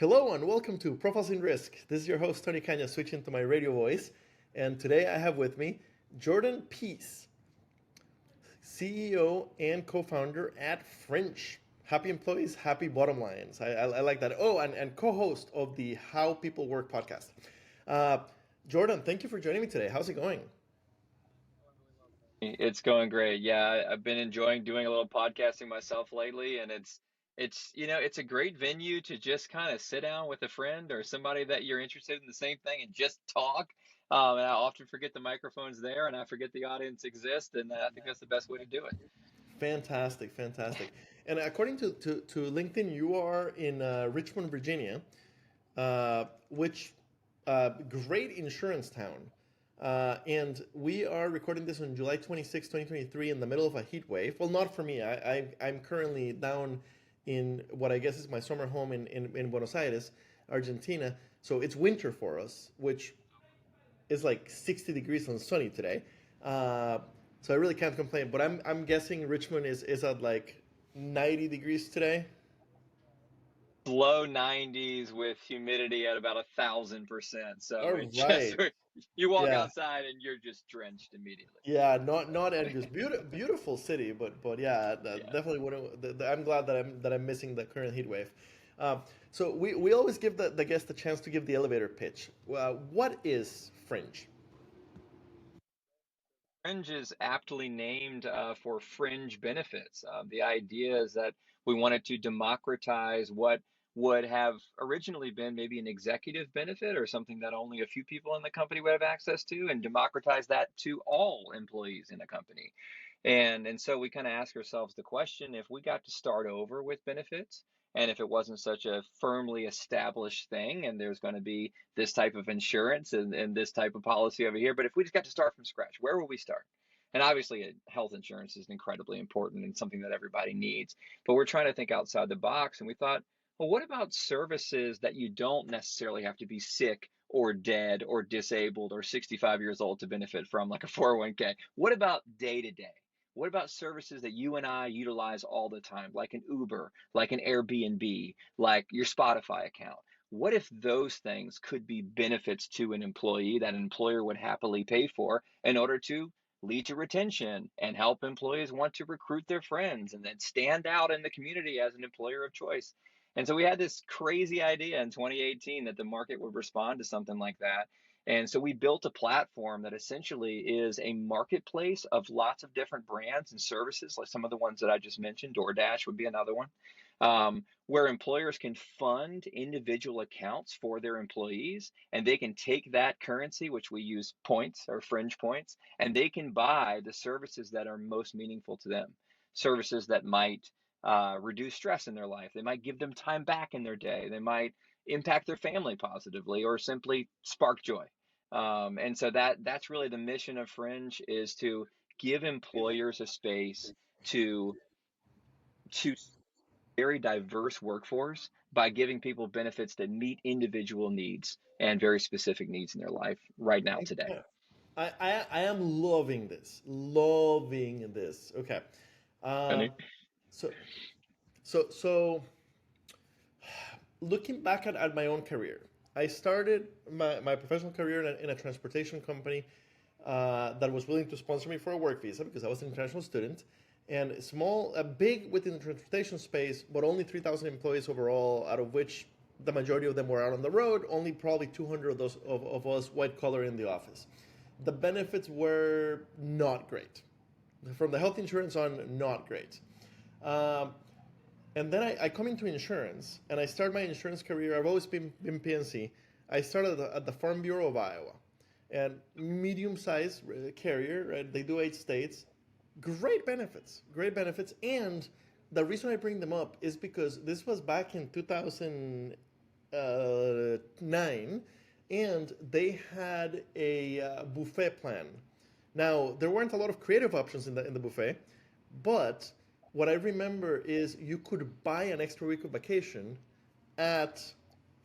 Hello and welcome to Profiles in Risk. This is your host Tony Caña switching to my radio voice, and today I have with me Jordan Peace, CEO and co-founder at Fringe. Happy employees, happy bottom lines. I like that. Oh, and co-host of the How People Work podcast. Uh, Jordan, thank you for joining me today. How's it going? It's going great. Yeah, I've been enjoying doing a little podcasting myself lately, and it's a great venue to just kind of sit down with a friend or somebody that you're interested in the same thing and just talk. And I often forget the microphone's there, and I forget the audience exists, and I think that's the best way to do it. Fantastic, fantastic. And according to LinkedIn, you are in Richmond, Virginia, which great insurance town. And we are recording this on July 26, 2023, in the middle of a heat wave. Well, not for me. I'm currently down in what I guess is my summer home in Buenos Aires, Argentina. So it's winter for us, which is like 60 degrees and sunny today. Uh, so I really can't complain. But I'm guessing Richmond is at like 90 degrees today. Low 90s with humidity at about 1,000%. So All it just right. you walk Yeah. outside and you're just drenched immediately. Yeah, not envious. Beautiful city, but yeah, Yeah. definitely wouldn't. I'm glad that I'm missing the current heat wave. So we always give the guest the chance to give the elevator pitch. What is Fringe? Fringe is aptly named for fringe benefits. The idea is that we wanted to democratize what would have originally been maybe an executive benefit or something that only a few people in the company would have access to, and democratize that to all employees in a company. And so we kind of ask ourselves the question, if we got to start over with benefits, and if it wasn't such a firmly established thing, and there's going to be this type of insurance and this type of policy over here, but if we just got to start from scratch, where will we start? And obviously, health insurance is incredibly important and something that everybody needs. But we're trying to think outside the box. And we thought, well, what about services that you don't necessarily have to be sick or dead or disabled or 65 years old to benefit from, like a 401k? What about day to day? What about services that you and I utilize all the time, like an Uber, like an Airbnb, like your Spotify account? What if those things could be benefits to an employee that an employer would happily pay for in order to lead to retention and help employees want to recruit their friends and then stand out in the community as an employer of choice? And so we had this crazy idea in 2018 that the market would respond to something like that. And so we built a platform that essentially is a marketplace of lots of different brands and services, like some of the ones that I just mentioned. DoorDash would be another one, where employers can fund individual accounts for their employees, and they can take that currency, which we use points or fringe points, and they can buy the services that are most meaningful to them. Services that might reduce stress in their life. They might give them time back in their day. They might impact their family positively or simply spark joy. And so that's really the mission of Fringe, is to give employers a space to to very diverse workforce by giving people benefits that meet individual needs and very specific needs in their life right now today. Yeah. I am loving this. Okay. Uh, Any? so so looking back at my own career, I started my professional career in a transportation company that was willing to sponsor me for a work visa because I was an international student. And big within the transportation space, but only 3,000 employees overall, out of which the majority of them were out on the road. Only probably 200 of those of us white collar in the office. The benefits were not great. From the health insurance on, not great. Um, and then I come into insurance and I start my insurance career. I've always been PNC. I started at the Farm Bureau of Iowa, and medium-sized carrier. Right, they do 8 states. Great benefits. And the reason I bring them up is because this was back in 2009, and they had a buffet plan. Now there weren't a lot of creative options in the buffet, but what I remember is you could buy an extra week of vacation at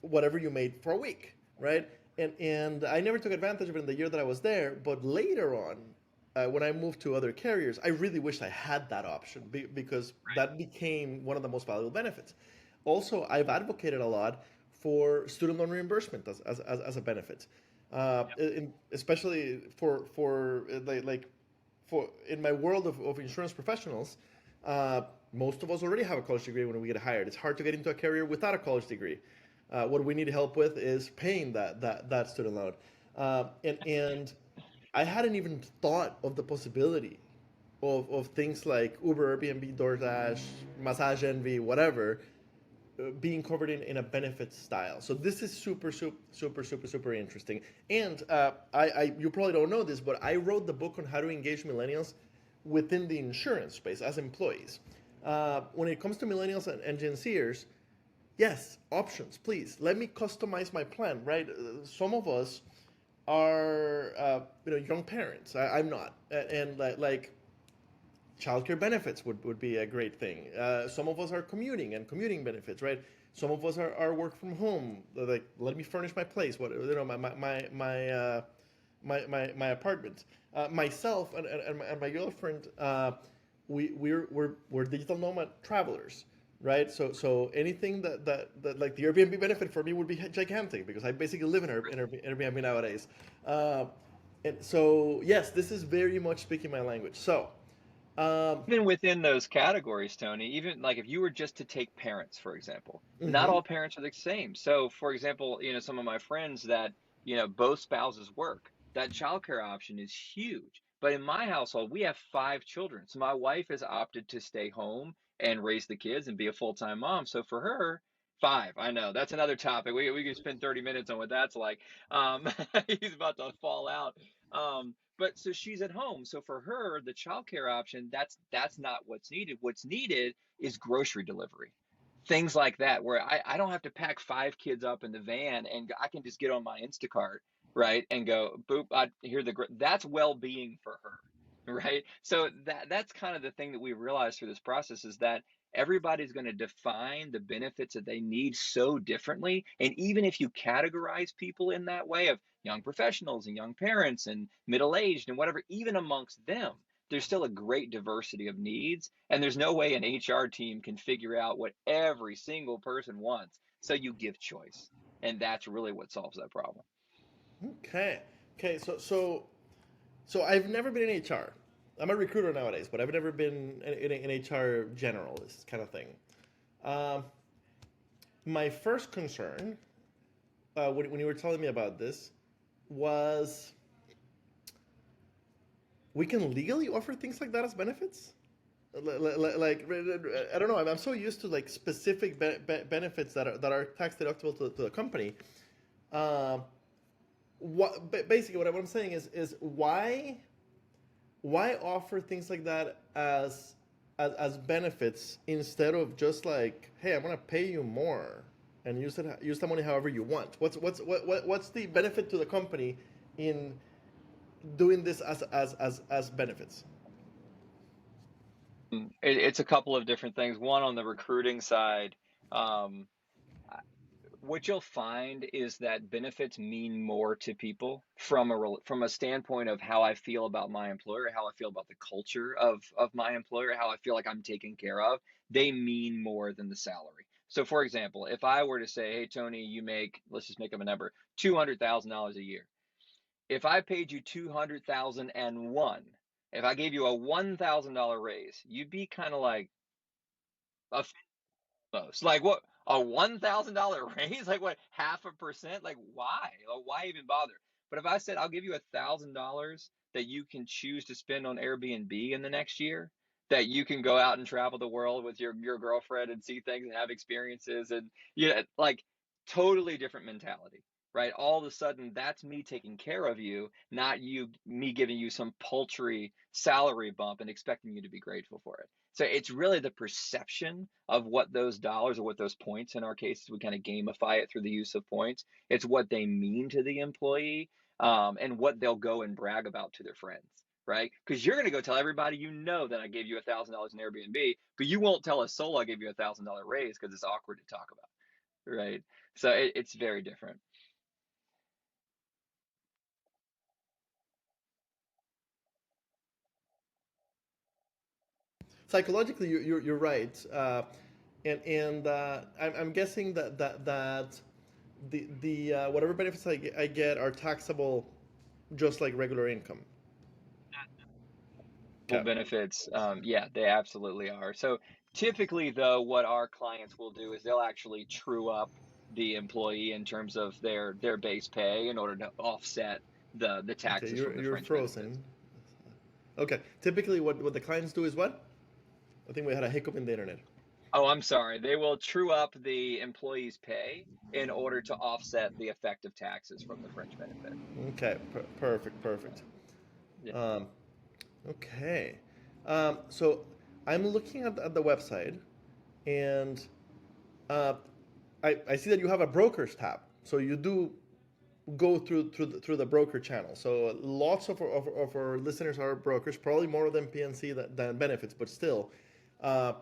whatever you made for a week, right? And I never took advantage of it in the year that I was there, but later on, when I moved to other carriers, I really wished I had that option because that became one of the most valuable benefits. Also, I've advocated a lot for student loan reimbursement as a benefit, especially for in my world of insurance professionals. Most of us already have a college degree when we get hired. It's hard to get into a career without a college degree. What we need help with is paying that student loan. And I hadn't even thought of the possibility of things like Uber, Airbnb, DoorDash, Massage Envy, whatever, being covered in a benefit style. So this is super interesting. And you probably don't know this, but I wrote the book on how to engage millennials within the insurance space as employees. When it comes to millennials and Gen Zers, yes, options, please. Let me customize my plan, right? Some of us are, young parents. I'm not, and like childcare benefits would be a great thing. Some of us are commuting and commuting benefits, right? Some of us are work from home. Like, let me furnish my place. What my apartment. Myself and my girlfriend, we're digital nomad travelers, right? So anything that like the Airbnb benefit for me would be gigantic because I basically live in Airbnb nowadays. And so yes, this is very much speaking my language. So Even within those categories, Tony, even like if you were just to take parents, for example, not mhm. all parents are the same. So, for example, some of my friends that, both spouses work, that childcare option is huge. But in my household, we have 5 children. So my wife has opted to stay home and raise the kids and be a full-time mom. So for her, five, I know that's another topic. We could spend 30 minutes on what that's like. He's about to fall out. But so she's at home. So for her, the childcare option, that's not what's needed. What's needed is grocery delivery. Things like that, where I don't have to pack 5 kids up in the van and I can just get on my Instacart, right? And go, boop, I hear that's well-being for her, right? So that's kind of the thing that we realized through this process is that everybody's going to define the benefits that they need so differently. And even if you categorize people in that way of young professionals and young parents and middle-aged and whatever, even amongst them, there's still a great diversity of needs. And there's no way an HR team can figure out what every single person wants. So you give choice. And that's really what solves that problem. Okay. Okay. So I've never been in HR. I'm a recruiter nowadays, but I've never been in HR generalist kind of thing. Um, my first concern when you were telling me about this was we can legally offer things like that as benefits. Like I don't know. I'm so used to like specific benefits that are tax deductible to the company. Um, basically what I'm saying is why offer things like that as benefits instead of just like, hey, I'm gonna pay you more and use the money however you want. What's the benefit to the company in doing this as benefits? It's a couple of different things. One, on the recruiting side, um, what you'll find is that benefits mean more to people from a standpoint of how I feel about my employer, how I feel about the culture of my employer, how I feel like I'm taken care of. They mean more than the salary. So, for example, if I were to say, "Hey, Tony, you make, let's just make up a number, $200,000 a year. If I paid you 200,001, if I gave you a $1,000 raise, you'd be kind of like most. Like what, a $1,000 raise? Like what, 0.5%? Like why? Like, why even bother? But if I said I'll give you $1,000 that you can choose to spend on Airbnb in the next year, that you can go out and travel the world with your girlfriend and see things and have experiences and like totally different mentality, right? All of a sudden that's me taking care of you, not me giving you some paltry salary bump and expecting you to be grateful for it. So it's really the perception of what those dollars or what those points in our cases, we kind of gamify it through the use of points. It's what they mean to the employee, and what they'll go and brag about to their friends, right? Because you're going to go tell everybody that I gave you $1,000 in Airbnb, but you won't tell a soul I gave you $1,000 raise because it's awkward to talk about, right? So it's very different. Psychologically, you're right, and I'm guessing that The whatever benefits I get are taxable, just like regular income. Okay. Benefits, yeah, they absolutely are. So typically, though, what our clients will do is they'll actually true up the employee in terms of their base pay in order to offset the Okay, taxes from the you're fringe benefits. frozen. Okay. Typically, what the clients do is what? I think we had a hiccup in the internet. Oh, I'm sorry. They will true up the employee's pay in order to offset the effective taxes from the fringe benefit. Okay. Perfect. Perfect. Yeah. Um, okay. So I'm looking at the website, and uh, I see that you have a brokers tab. So you do go through the broker channel. So lots of our listeners are brokers, probably more than PNC than benefits, but still, uh,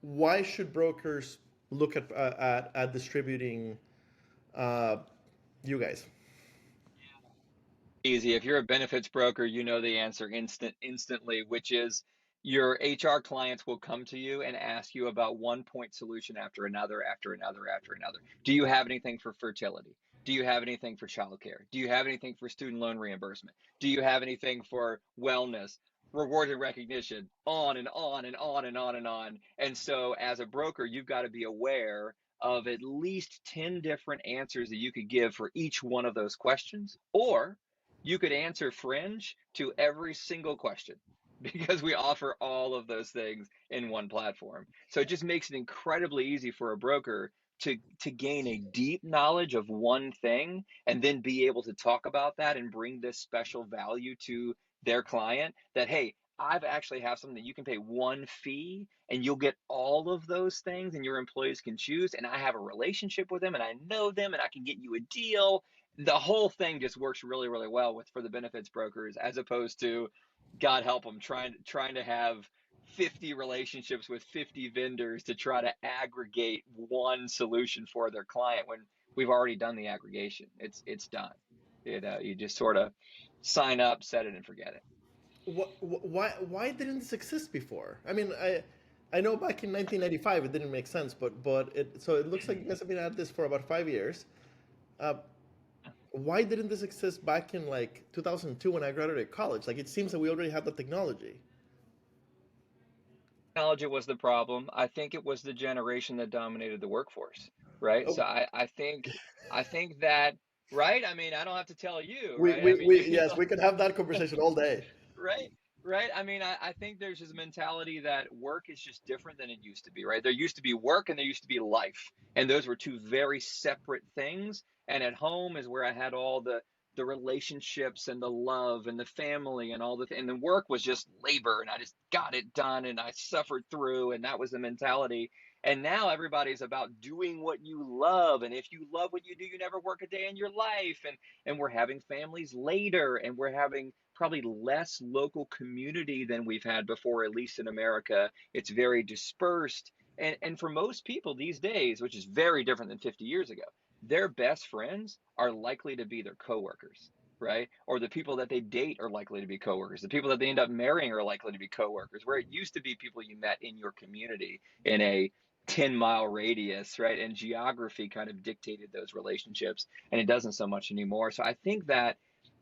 why should brokers look at distributing uh, you guys? Easy. If you're a benefits broker, you know the answer instantly, which is your HR clients will come to you and ask you about one point solution after another, after another, after another. Do you have anything for fertility? Do you have anything for childcare? Do you have anything for student loan reimbursement? Do you have anything for wellness, reward and recognition? On and on and on and on and on. And so, as a broker, you've got to be aware of at least 10 different answers that you could give for each one of those questions, or you could answer Fringe to every single question because we offer all of those things in one platform. So it just makes it incredibly easy for a broker to gain a deep knowledge of one thing and then be able to talk about that and bring this special value to their client that, hey, I've actually have something that you can pay one fee and you'll get all of those things and your employees can choose, and I have a relationship with them and I know them and I can get you a deal. The whole thing just works really, really well with for the benefits brokers, as opposed to, God help them, trying to have 50 relationships with 50 vendors to try to aggregate one solution for their client when we've already done the aggregation. It's done. You just sort of sign up, set it, and forget it. Why didn't this exist before? I mean, I know back in 1995 it didn't make sense, but it looks like you guys have been at this for about 5 years. Uh, why didn't this exist back in like 2002 when I graduated college? Like it seems that we already had the technology. Technology was the problem. I think it was the generation that dominated the workforce, right? So Oh, I think that, right? I mean, I don't have to tell you, we, right? I we, mean, we yes, we can have that conversation all day. right, right. I mean, I think there's this mentality that work is just different than it used to be, right? There used to be work and there used to be life, and those were two very separate things. And at home is where I had all the relationships and the love and the family and all and the work was just labor, and I just got it done and I suffered through, and that was the mentality. And now everybody's about doing what you love, and if you love what you do, you never work a day in your life. And we're having families later, and we're having probably less local community than we've had before, at least in America. It's very dispersed. And for most people these days, which is very different than 50 years ago, their best friends are likely to be their coworkers, right? Or the people that they date are likely to be coworkers. The people that they end up marrying are likely to be coworkers, where it used to be people you met in your community in a 10-mile radius, right? And geography kind of dictated those relationships, and it doesn't so much anymore. So I think that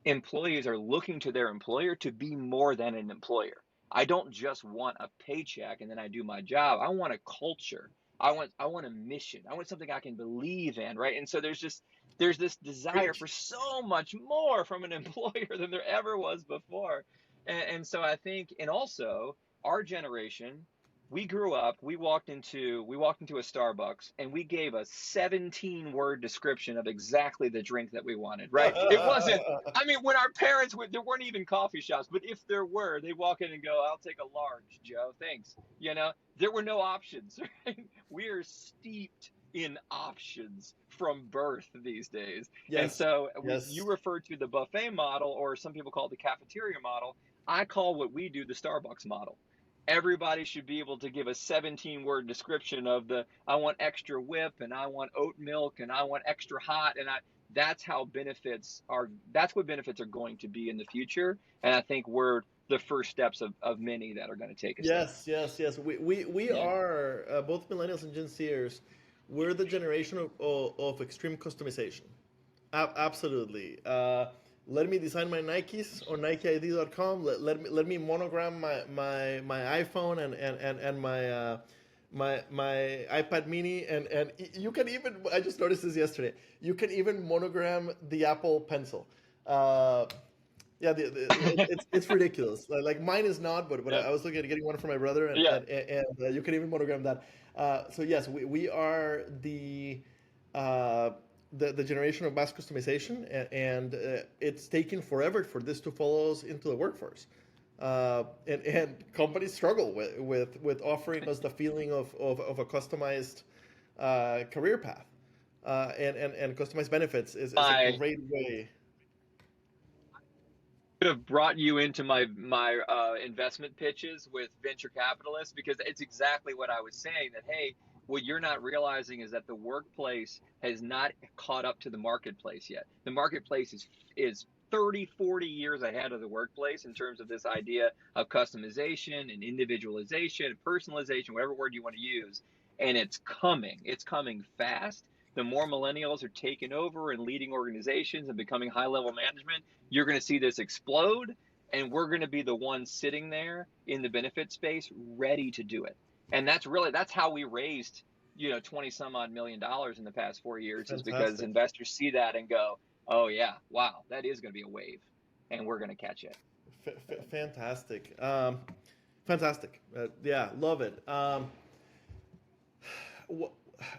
employees are looking to their employer to be more than an employer. I don't just want a paycheck and then I do my job. I want a culture. I want a mission. I want something I can believe in, right? And so there's this desire Preach. for so much more from an employer than there ever was before. And so I think, and also our generation, we grew up, we walked into a Starbucks and we gave a 17-word description of exactly the drink that we wanted, right? It wasn't, I mean, when our parents would, there weren't even coffee shops, but if there were, they walk in and go, "I'll take a large, Joe, thanks." There were no options, right? We are steeped in options from birth these days. And Yes, so you yes. refer to the buffet model, or some people call it the cafeteria model. I call what we do the Starbucks model. Everybody should be able to give a 17-word description of the, I want extra whip and I want oat milk and I want extra hot, and I that's what benefits are going to be in the future. And I think we're the first steps of many that are going to take us there. Yes, yes, yes. We Yeah. are both millennials and Gen Zers. we're the generation of extreme customization. Absolutely. Let me design my Nikes on NikeID.com. Let me monogram my iPhone and my iPad Mini, and you can even, I just noticed this yesterday. You can even monogram the Apple Pencil. Uh, yeah, it's ridiculous. Like mine is not, but Yeah, I was looking at getting one for my brother, yeah. and you can even monogram that. So yes, we are uh, the generation of mass customization, and it's taken forever for this to follow us into the workforce. And companies struggle with offering us the feeling of a customized career path, and customized benefits is a My great way. could have brought you into my investment pitches with venture capitalists because it's exactly what I was saying that hey, what you're not realizing is that the workplace has not caught up to the marketplace yet. The marketplace is 30, 40 years ahead of the workplace in terms of this idea of customization and individualization and personalization, whatever word you want to use. And it's coming. It's coming fast. The more millennials are taking over and leading organizations and becoming high level management, you're going to see this explode, and we're going to be the ones sitting there in the benefit space ready to do it. And that's how we raised 20 some odd $1 million in the past 4 years, is because Fantastic. investors see that and go, oh yeah, wow, that is going to be a wave, and we're going to catch it. Fantastic. Fantastic. Yeah, love it.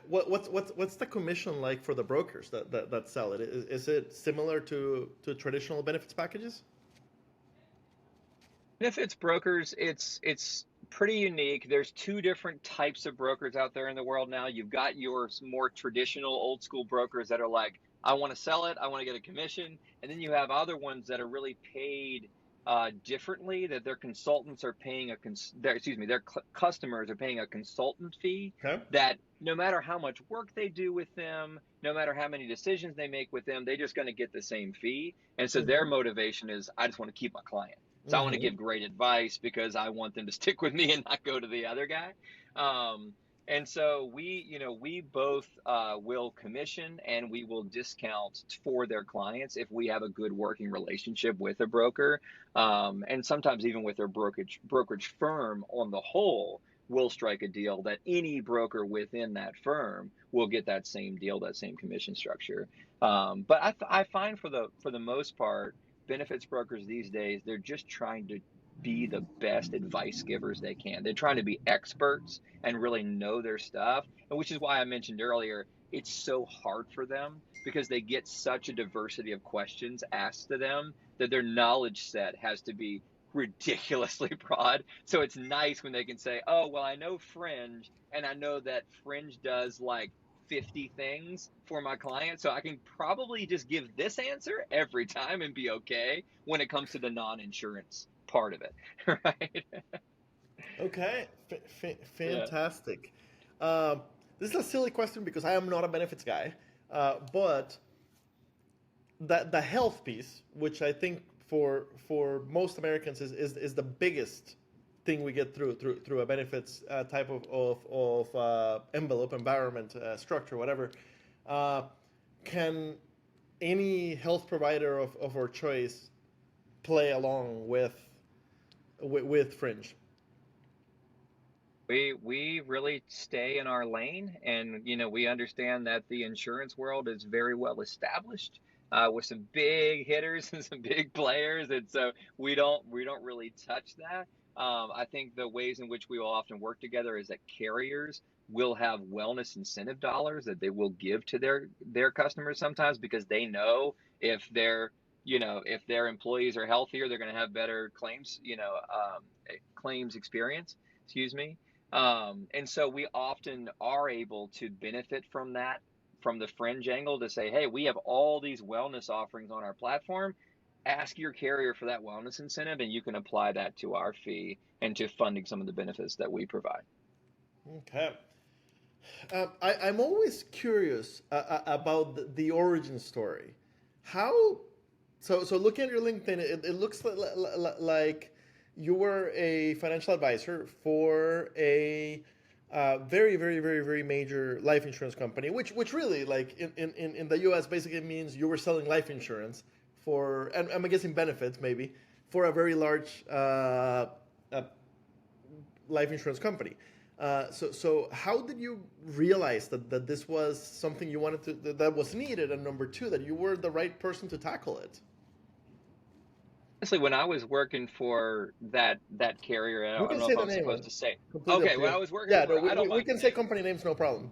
What, what's the commission like for the brokers that sell it? Is it similar to traditional benefits packages? Benefits brokers, it's pretty unique. There's two different types of brokers out there in the world now. You've got your more traditional old school brokers that are like, I want to sell it, I want to get a commission, and then you have other ones that are really paid differently. That their consultants are paying their customers are paying a consultant fee. Okay. That no matter how much work they do with them, no matter how many decisions they make with them, they're just going to get the same fee. And so their Mm-hmm. motivation is, I just want to keep my client. So I want to Mm-hmm. give great advice because I want them to stick with me and not go to the other guy. Um, and so we both will commission and we will discount for their clients if we have a good working relationship with a broker, and sometimes even with their brokerage firm on the whole. Will strike a deal that any broker within that firm will get that same deal, that same commission structure. But I find for the most part, benefits brokers these days, they're just trying to be the best advice givers they can. They're trying to be experts and really know their stuff. And which is why I mentioned earlier, it's so hard for them because they get such a diversity of questions asked to them that their knowledge set has to be ridiculously broad. So it's nice when they can say, oh, well, I know Fringe and I know that Fringe does like 50 things for my client. So I can probably just give this answer every time and be okay when it comes to the non-insurance part of it. Right? Okay. Yeah. Fantastic. Um, this is a silly question because I am not a benefits guy, but the health piece, which I think for most Americans is the biggest thing we get through a benefits type of envelope, environment, structure, whatever. Uh, can any health provider of our choice play along with Fringe? We really stay in our lane, and we understand that the insurance world is very well established with some big hitters and some big players, and so we don't really touch that. I think the ways in which we will often work together is that carriers will have wellness incentive dollars that they will give to their customers sometimes because they know if their employees are healthier, they're going to have better claims experience. Excuse me. And so we often are able to benefit from that, from the Fringe angle, to say, hey, we have all these wellness offerings on our platform. Ask your carrier for that wellness incentive, and you can apply that to our fee and to funding some of the benefits that we provide. Okay. I'm always curious about the origin story. How? So looking at your LinkedIn, it looks like you were a financial advisor for a very, very, very, very major life insurance company, which really, like in the U.S., basically means you were selling life insurance for, and I'm guessing benefits maybe, for a very large uh, life insurance company. So how did you realize that this was something you wanted to, that was needed, and number two, that you were the right person to tackle it? Honestly, when I was working for that carrier, You I don't can know if say the I'm name, supposed man. to say. Completely up Okay, to when you. I was working Yeah, for, no, I don't we mind can say saying. company names, no problem.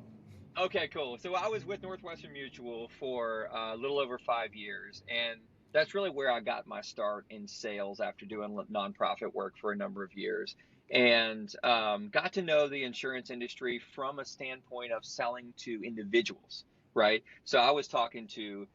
Okay, cool. So I was with Northwestern Mutual for a little over 5 years, and that's really where I got my start in sales after doing nonprofit work for a number of years, and got to know the insurance industry from a standpoint of selling to individuals, right? So I was talking to,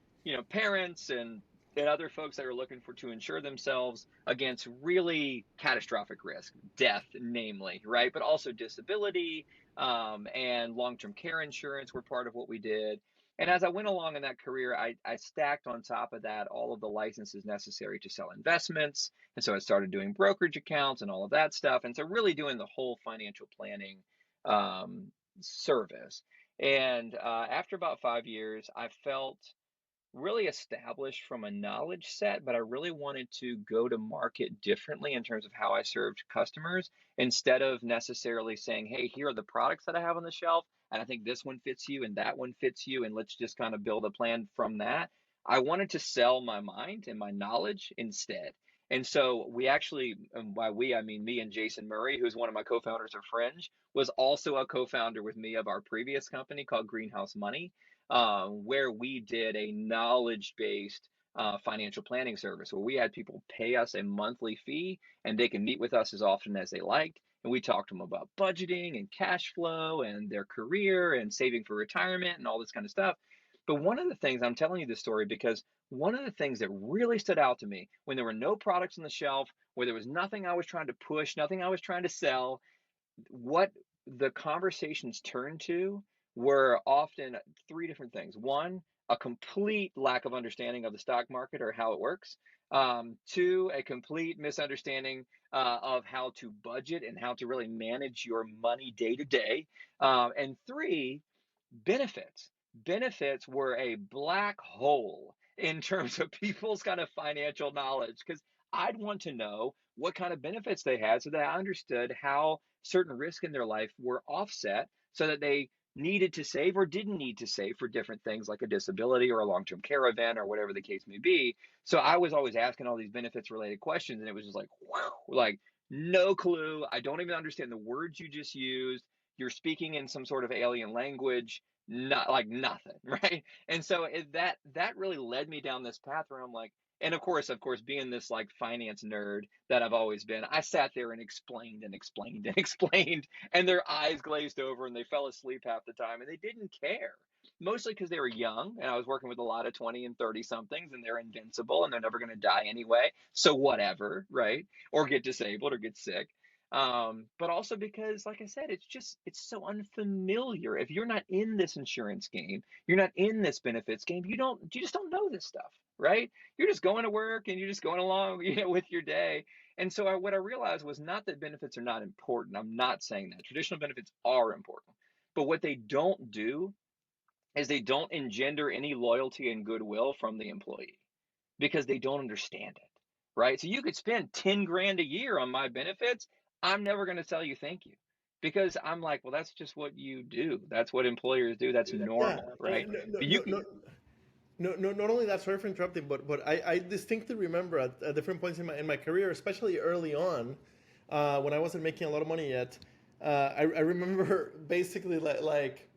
parents and other folks that are looking for to insure themselves against really catastrophic risk, death, namely, right? But also disability, and long-term care insurance were part of what we did. And as I went along in that career, I stacked on top of that all of the licenses necessary to sell investments. And so I started doing brokerage accounts and all of that stuff. And so really doing the whole financial planning service. And after about 5 years, I felt really established from a knowledge set, but I really wanted to go to market differently in terms of how I served customers instead of necessarily saying, hey, here are the products that I have on the shelf, and I think this one fits you and that one fits you, and let's just kind of build a plan from that. I wanted to sell my mind and my knowledge instead. And so we actually, and by we, I mean me and Jason Murray, who's one of my co founders of Fringe, was also a co founder with me of our previous company called Greenhouse Money, where we did a knowledge based financial planning service where we had people pay us a monthly fee and they can meet with us as often as they liked. And we talked to them about budgeting and cash flow and their career and saving for retirement and all this kind of stuff. But one of the things, I'm telling you this story because one of the things that really stood out to me when there were no products on the shelf, where there was nothing I was trying to push, nothing I was trying to sell, what the conversations turned to were often three different things. One, a complete lack of understanding of the stock market or how it works. Two, a complete misunderstanding of how to budget and how to really manage your money day to day. And three, benefits. Benefits were a black hole in terms of people's kind of financial knowledge because I'd want to know what kind of benefits they had so that I understood how certain risks in their life were offset so that they needed to save or didn't need to save for different things like a disability or a long-term care event or whatever the case may be. So I was always asking all these benefits related questions and it was just like, wow, like no clue. I don't even understand the words you just used. You're speaking in some sort of alien language, not like nothing, right? And so that really led me down this path where I'm like, and of course, being this like finance nerd that I've always been, I sat there and explained and explained and explained, and their eyes glazed over and they fell asleep half the time, and they didn't care. Mostly because they were young, and I was working with a lot of 20 and 30 somethings, and they're invincible and they're never going to die anyway. So whatever, right? Or get disabled or get sick. But also because, like I said, it's so unfamiliar. If you're not in this insurance game, you're not in this benefits game, you just don't know this stuff, right? You're just going to work and you're just going along, with your day. And so what I realized was not that benefits are not important. I'm not saying that. Traditional benefits are important. But what they don't do is they don't engender any loyalty and goodwill from the employee because they don't understand it, right? So you could spend 10 grand a year on my benefits. I'm never going to tell you thank you because I'm like, well, that's just what you do. That's what employers do. That's Yeah, normal, right? no, But no, no, no, no, not only that, sorry for interrupting, but I distinctly remember at different points in my career, especially early on, when I wasn't making a lot of money yet. I remember basically like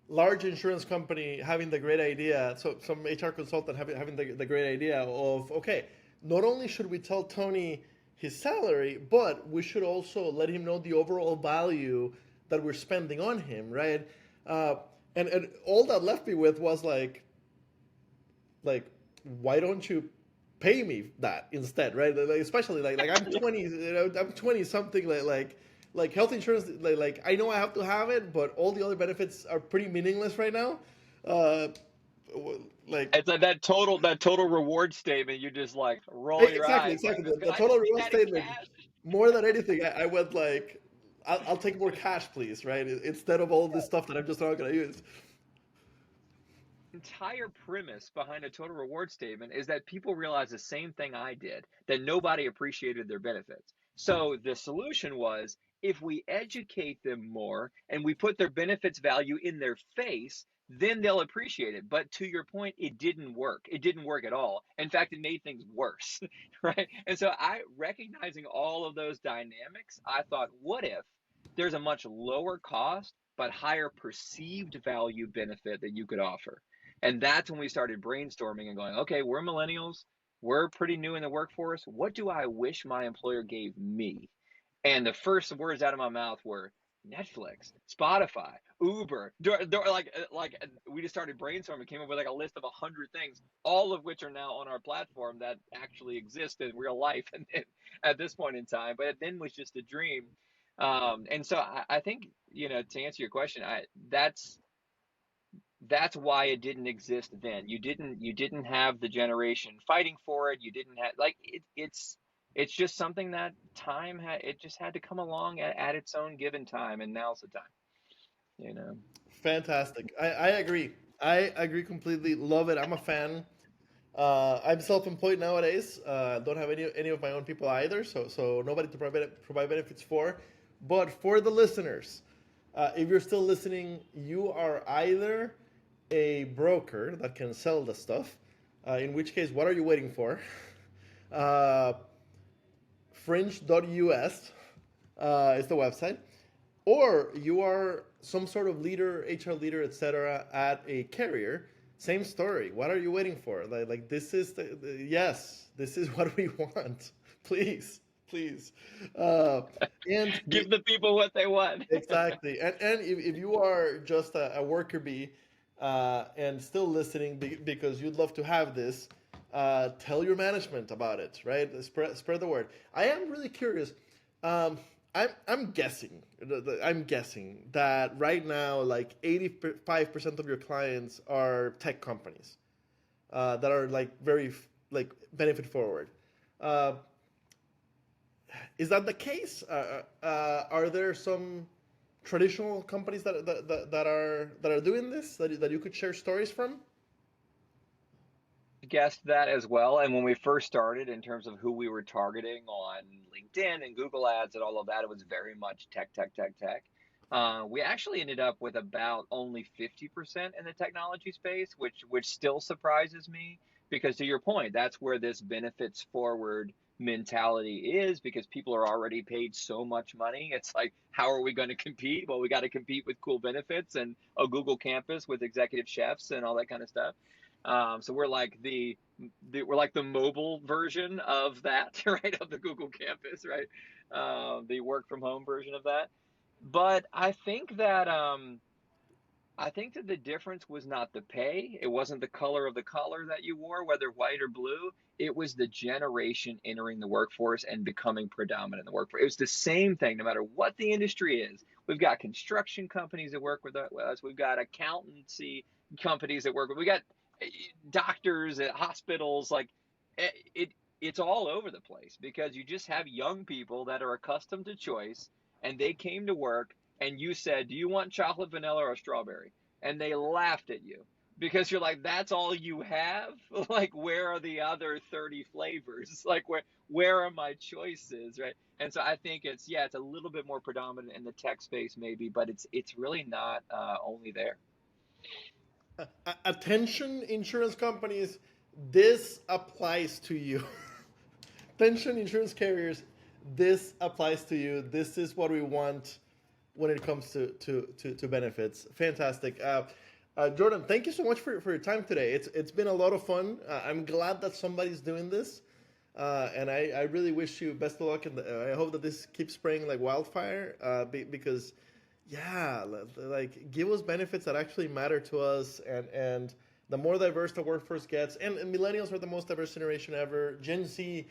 large insurance company having the great idea, so some HR consultant having the great idea of, okay, not only should we tell Tony his salary, but we should also let him know the overall value that we're spending on him, right? Uh, and all that left me with was like why don't you pay me that instead, right? Like, especially like I'm 20, I'm 20 something, like health insurance, like I know I have to have it, but all the other benefits are pretty meaningless right now. Uh, like it's like that total reward statement. You just like roll your exactly, eyes like, exactly could the I just total see reward that in statement. cash? More than anything, I went like, I'll take more cash, please, right? Instead of all this stuff that I'm just not going to use. Entire premise behind a total reward statement is that people realize the same thing I did, that nobody appreciated their benefits. So the solution was, if we educate them more and we put their benefits value in their face, then they'll appreciate it. But to your point, it didn't work. It didn't work at all. In fact, it made things worse, right? And so I, recognizing all of those dynamics, I thought, what if there's a much lower cost but higher perceived value benefit that you could offer? And that's when we started brainstorming and going, okay, we're millennials. We're pretty new in the workforce. What do I wish my employer gave me? And the first words out of my mouth were Netflix, Spotify, Uber. We just started brainstorming, came up with like a list of 100 things, all of which are now on our platform that actually exist in real life and at this point in time. But it then was just a dream. And so I think, to answer your question, that's why it didn't exist then. You didn't have the generation fighting for it. You didn't have it's just something that time had it just had to come along at its own given time, and now's the time, you know. Fantastic. I agree. I agree completely. Love it. I'm a fan. I'm self-employed nowadays. Don't have any of my own people either, so nobody to provide benefits for. But for the listeners, if you're still listening, you are either a broker that can sell the stuff, in which case, what are you waiting for? Uh, Fringe.us is the website, or you are some sort of leader, HR leader, etc., at a carrier. Same story. What are you waiting for? Like this is yes, this is what we want. Please, please, and Give the people what they want. exactly. And if you are just a worker bee and still listening because you'd love to have this, tell your management about it, right? Spread the word. I am really curious. I'm guessing. I'm guessing that right now, like 85% of your clients are tech companies that are like very like benefit forward. Uh, is that the case? Are there some traditional companies that are doing this that you could share stories from? Guessed that as well. And when we first started, in terms of who we were targeting on LinkedIn and Google Ads and all of that, it was very much tech, tech, tech, tech. We actually ended up with about only 50% in the technology space, which still surprises me because, to your point, that's where this benefits forward mentality is, because people are already paid so much money. It's like, how are we going to compete? Well, we got to compete with cool benefits and a Google campus with executive chefs and all that kind of stuff. So we're like we're like the mobile version of that, right? Of the Google campus, right? The work from home version of that. But I think that the difference was not the pay. It wasn't the color of the collar that you wore, whether white or blue. It was the generation entering the workforce and becoming predominant in the workforce. It was the same thing, no matter what the industry is. We've got construction companies that work with us. We've got accountancy companies that work with. We got doctors at hospitals. Like it, it's all over the place because you just have young people that are accustomed to choice, and they came to work and you said, do you want chocolate, vanilla, or strawberry? And they laughed at you because you're like, that's all you have? Like, where are the other 30 flavors? Like, where are my choices, right? And so I think it's a little bit more predominant in the tech space maybe, but it's really not only there. Attention, insurance companies, this applies to you. Attention, insurance carriers, this applies to you. This is what we want when it comes to benefits. Fantastic. Jordan, thank you so much for your time today. It's been a lot of fun. I'm glad that somebody's doing this. And I really wish you best of luck. And I hope that this keeps spraying like wildfire because, yeah, like give us benefits that actually matter to us. And the more diverse the workforce gets, and millennials are the most diverse generation ever. Gen Z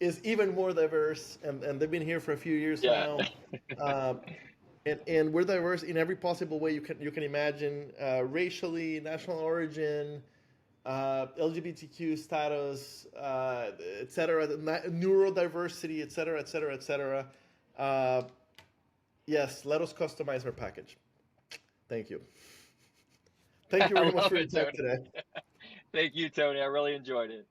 is even more diverse, and they've been here for a few years Yeah. now. Uh, and we're diverse in every possible way you can imagine, racially, national origin, LGBTQ status, etc., neurodiversity, etc., etc., etc. Yes, let us customize our package. Thank you. Thank you I very much love for your it, time Tony. today. Thank you, Tony. I really enjoyed it.